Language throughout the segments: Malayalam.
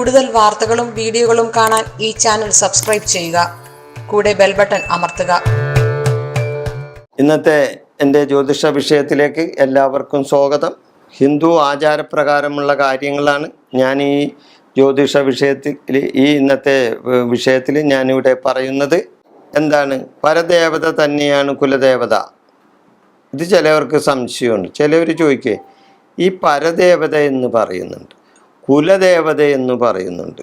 കൂടുതൽ വാർത്തകളും വീഡിയോകളും കാണാൻ ഈ ചാനൽ സബ്സ്ക്രൈബ് ചെയ്യുക. കൂടെ ബെൽ ബട്ടൺ അമർത്തുക. ഇന്നത്തെ എൻ്റെ ജ്യോതിഷ വിഷയത്തിലേക്ക് എല്ലാവർക്കും സ്വാഗതം. ഹിന്ദു ആചാരപ്രകാരമുള്ള കാര്യങ്ങളാണ് ഞാൻ ഈ ജ്യോതിഷ വിഷയത്തിൽ ഇന്നത്തെ വിഷയത്തിൽ ഞാനിവിടെ പറയുന്നത്. എന്താണ് പരദേവത തന്നെയാണ് കുലദേവത? ഇത് ചിലവർക്ക് സംശയമുണ്ട്. ചിലവർ ചോദിക്കേ, ഈ പരദേവത എന്ന് പറയുന്നുണ്ട്, കുലദേവത എന്ന് പറയുന്നുണ്ട്,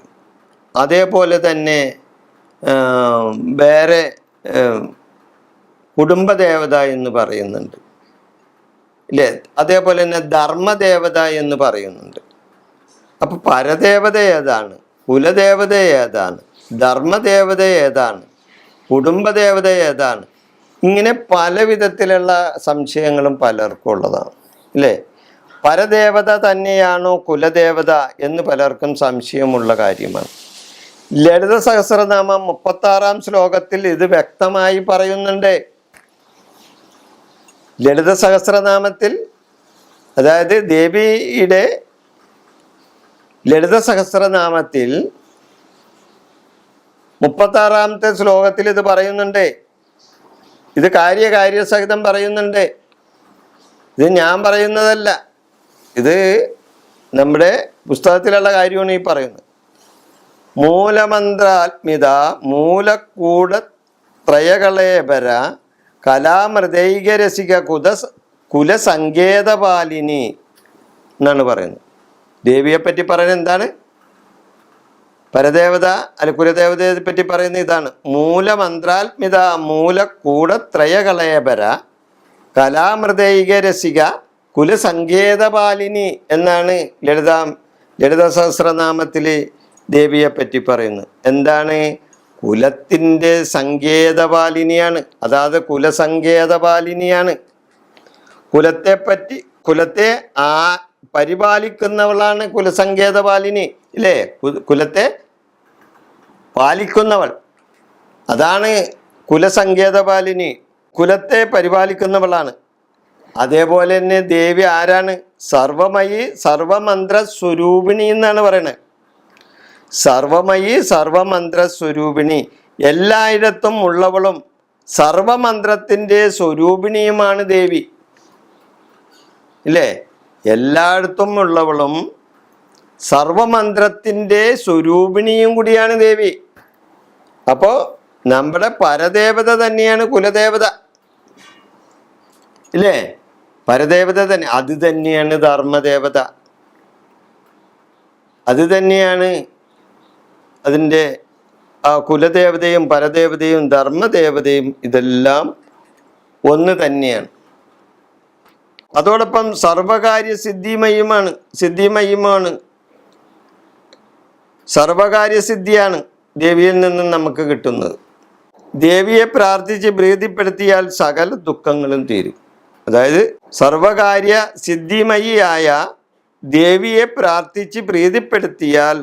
അതേപോലെ തന്നെ വേറെ കുടുംബദേവത എന്ന് പറയുന്നുണ്ട് ഇല്ലേ, അതേപോലെ തന്നെ ധർമ്മദേവത എന്ന് പറയുന്നുണ്ട്. അപ്പോൾ പരദേവത ഏതാണ്, കുലദേവത ഏതാണ്, ധർമ്മദേവത ഏതാണ്, കുടുംബദേവത ഏതാണ്? ഇങ്ങനെ പല വിധത്തിലുള്ള സംശയങ്ങളും പലർക്കും ഉള്ളതാണ് അല്ലേ. പരദേവത തന്നെയാണോ കുലദേവത എന്ന് പലർക്കും സംശയമുള്ള കാര്യമാണ്. ലളിത സഹസ്രനാമം 36-ാം ശ്ലോകത്തിൽ ഇത് വ്യക്തമായി പറയുന്നുണ്ട്. ലളിത സഹസ്രനാമത്തിൽ, അതായത് ദേവിയുടെ ലളിത സഹസ്രനാമത്തിൽ 36-ാമത്തെ ശ്ലോകത്തിൽ ഇത് പറയുന്നുണ്ട്. ഇത് കാര്യസഹിതം പറയുന്നുണ്ട്. ഇത് ഞാൻ പറയുന്നതല്ല, ഇത് നമ്മുടെ പുസ്തകത്തിലുള്ള കാര്യമാണ് ഈ പറയുന്നത്. മൂലമന്ത്രാത്മിത മൂലക്കൂട ത്രയകളേപര കലാമൃതൈകരസിക കുലസങ്കേതപാലിനി എന്നാണ് പറയുന്നത്. ദേവിയെപ്പറ്റി പറയുന്നത് എന്താണ്? പരദേവത അല്ല കുലദേവതയെ പറ്റി പറയുന്നത് ഇതാണ്. മൂലമന്ത്രാത്മിത മൂലക്കൂടത്രയകളേപര കലാമൃതൈകരസിക കുലസങ്കേതപാലിനി എന്നാണ് ലളിത സഹസ്രനാമത്തിൽ ദേവിയെ പറ്റി പറയുന്നത്. എന്താണ്? കുലത്തിൻ്റെ സങ്കേതപാലിനിയാണ്, അതായത് കുലസങ്കേതപാലിനിയാണ്. കുലത്തെ പരിപാലിക്കുന്നവളാണ് കുലസങ്കേതപാലിനി ഇല്ലേ. കുലത്തെ പാലിക്കുന്നവൾ, അതാണ് കുലസങ്കേതപാലിനി. കുലത്തെ പരിപാലിക്കുന്നവളാണ്. അതേപോലെ തന്നെ ദേവി ആരാണ്? സർവമയി സർവമന്ത്ര സ്വരൂപിണി എന്നാണ് പറയുന്നത്. സർവമയി സർവമന്ത്ര സ്വരൂപിണി, എല്ലായിടത്തും ഉള്ളവളും സർവമന്ത്രത്തിൻ്റെ സ്വരൂപിണിയുമാണ് ദേവി ഇല്ലേ. എല്ലായിടത്തും ഉള്ളവളും സർവമന്ത്രത്തിൻ്റെ സ്വരൂപിണിയും കൂടിയാണ് ദേവി. അപ്പോൾ നമ്മുടെ പരദേവത തന്നെയാണ് കുലദേവത ഇല്ലേ. പരദേവത തന്നെ, അത് തന്നെയാണ് ധർമ്മദേവത, അത് തന്നെയാണ് അതിൻ്റെ കുലദേവതയും പരദേവതയും ധർമ്മദേവതയും ഇതെല്ലാം തന്നെയാണ്. അതോടൊപ്പം സർവകാര്യ സിദ്ധിമയുമാണ്. സർവകാര്യസിദ്ധിയാണ് ദേവിയിൽ നിന്നും നമുക്ക് കിട്ടുന്നത്. ദേവിയെ പ്രാർത്ഥിച്ച് പ്രീതിപ്പെടുത്തിയാൽ സകല ദുഃഖങ്ങളും തീരും. അതായത് സർവകാര്യ സിദ്ധിമയിയായ ദേവിയെ പ്രാർത്ഥിച്ച് പ്രീതിപ്പെടുത്തിയാൽ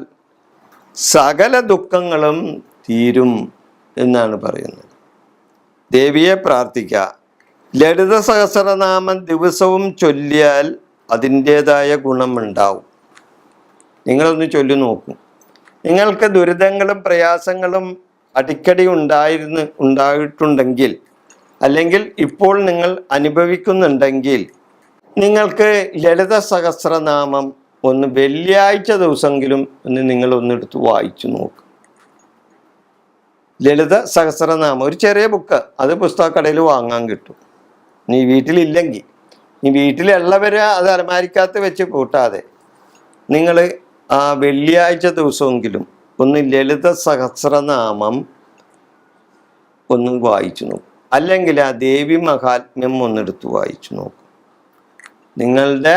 സകല ദുഃഖങ്ങളും തീരും എന്നാണ് പറയുന്നത്. ദേവിയെ പ്രാർത്ഥിക്കുക. ലളിത സഹസ്രനാമം ദിവസവും ചൊല്ലിയാൽ അതിൻ്റേതായ ഗുണമുണ്ടാവും. നിങ്ങളൊന്ന് ചൊല്ലി നോക്കൂ. നിങ്ങൾക്ക് ദുരിതങ്ങളും പ്രയാസങ്ങളും അടിക്കടി ഉണ്ടായിട്ടുണ്ടെങ്കിൽ, അല്ലെങ്കിൽ ഇപ്പോൾ നിങ്ങൾ അനുഭവിക്കുന്നുണ്ടെങ്കിൽ, നിങ്ങൾക്ക് ലളിത സഹസ്രനാമം വെള്ളിയാഴ്ച ദിവസമെങ്കിലും നിങ്ങളൊന്നെടുത്ത് വായിച്ചു നോക്കും. ലളിത സഹസ്രനാമം ഒരു ചെറിയ ബുക്ക്, അത് പുസ്തകക്കടയിൽ വാങ്ങാൻ കിട്ടും. നീ വീട്ടിലില്ലെങ്കിൽ, നീ വീട്ടിലുള്ളവരെ അത് അലമാരിക്കകത്ത് വെച്ച് കൂട്ടാതെ നിങ്ങൾ ആ വെള്ളിയാഴ്ച ദിവസമെങ്കിലും ലളിത സഹസ്രനാമം വായിച്ചു നോക്കും. അല്ലെങ്കിൽ ആ ദേവി മഹാത്മ്യം ഒന്നെടുത്ത് വായിച്ചു നോക്കും. നിങ്ങളുടെ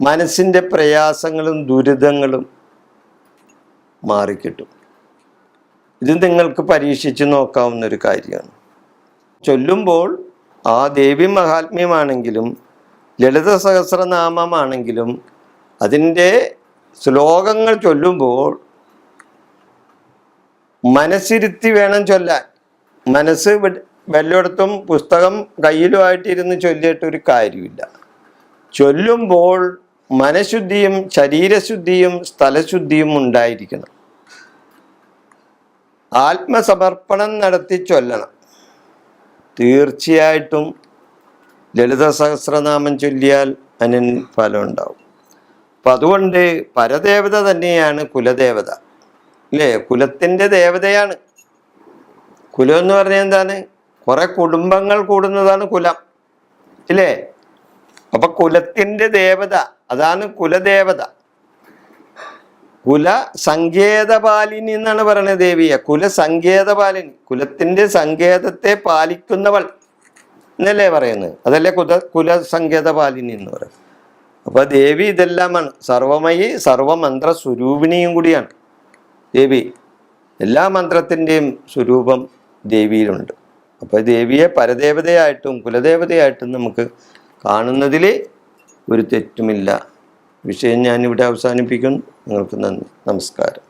മനസ്സിൻ്റെ പ്രയാസങ്ങളും ദുരിതങ്ങളും മാറിക്കിട്ടും. ഇത് നിങ്ങൾക്ക് പരീക്ഷിച്ച് നോക്കാവുന്നൊരു കാര്യമാണ്. ചൊല്ലുമ്പോൾ ആ ദേവി മഹാത്മ്യമാണെങ്കിലും ലളിത സഹസ്രനാമമാണെങ്കിലും അതിൻ്റെ ശ്ലോകങ്ങൾ ചൊല്ലുമ്പോൾ മനസ്സിരുത്തി വേണം ചൊല്ലാൻ. മനസ്സ് വല്ലയിടത്തും പുസ്തകം കയ്യിലുമായിട്ടിരുന്ന് ചൊല്ലിയിട്ടൊരു കാര്യമില്ല. ചൊല്ലുമ്പോൾ മനഃശുദ്ധിയും ശരീരശുദ്ധിയും സ്ഥലശുദ്ധിയും ഉണ്ടായിരിക്കണം. ആത്മസമർപ്പണം നടത്തി ചൊല്ലണം. തീർച്ചയായിട്ടും ലളിത സഹസ്രനാമം ചൊല്ലിയാൽ അതിന് ഫലം ഉണ്ടാവും. അപ്പം അതുകൊണ്ട് പരദേവത തന്നെയാണ് കുലദേവത, അല്ലേ? കുലത്തിൻ്റെ ദേവതയാണ്. കുലം എന്ന് പറഞ്ഞാൽ എന്താണ്? കുറെ കുടുംബങ്ങൾ കൂടുന്നതാണ് കുലം, ഇല്ലേ? അപ്പൊ കുലത്തിൻ്റെ ദേവത അതാണ് കുലദേവത. കുല സങ്കേതപാലിനി എന്നാണ് പറയുന്നത് ദേവിയെ. കുലസങ്കേതപാലിനി, കുലത്തിൻ്റെ സങ്കേതത്തെ പാലിക്കുന്നവൾ എന്നല്ലേ പറയുന്നത്. അതല്ലേ കുലസങ്കേതപാലിനി എന്ന് പറയുന്നത്. അപ്പൊ ദേവി ഇതെല്ലാമാണ്. സർവമയി സർവമന്ത്ര സ്വരൂപിണിയും കൂടിയാണ് ദേവി. എല്ലാ മന്ത്രത്തിൻ്റെയും സ്വരൂപം ദേവിയിലുണ്ട്. അപ്പോൾ ദേവിയെ പരദേവതയായിട്ടും കുലദേവതയായിട്ടും നമുക്ക് കാണുന്നതിൽ ഒരു തെറ്റുമില്ല. വിഷയം ഞാനിവിടെ അവസാനിപ്പിക്കുന്നു. നിങ്ങൾക്ക് നന്ദി, നമസ്കാരം.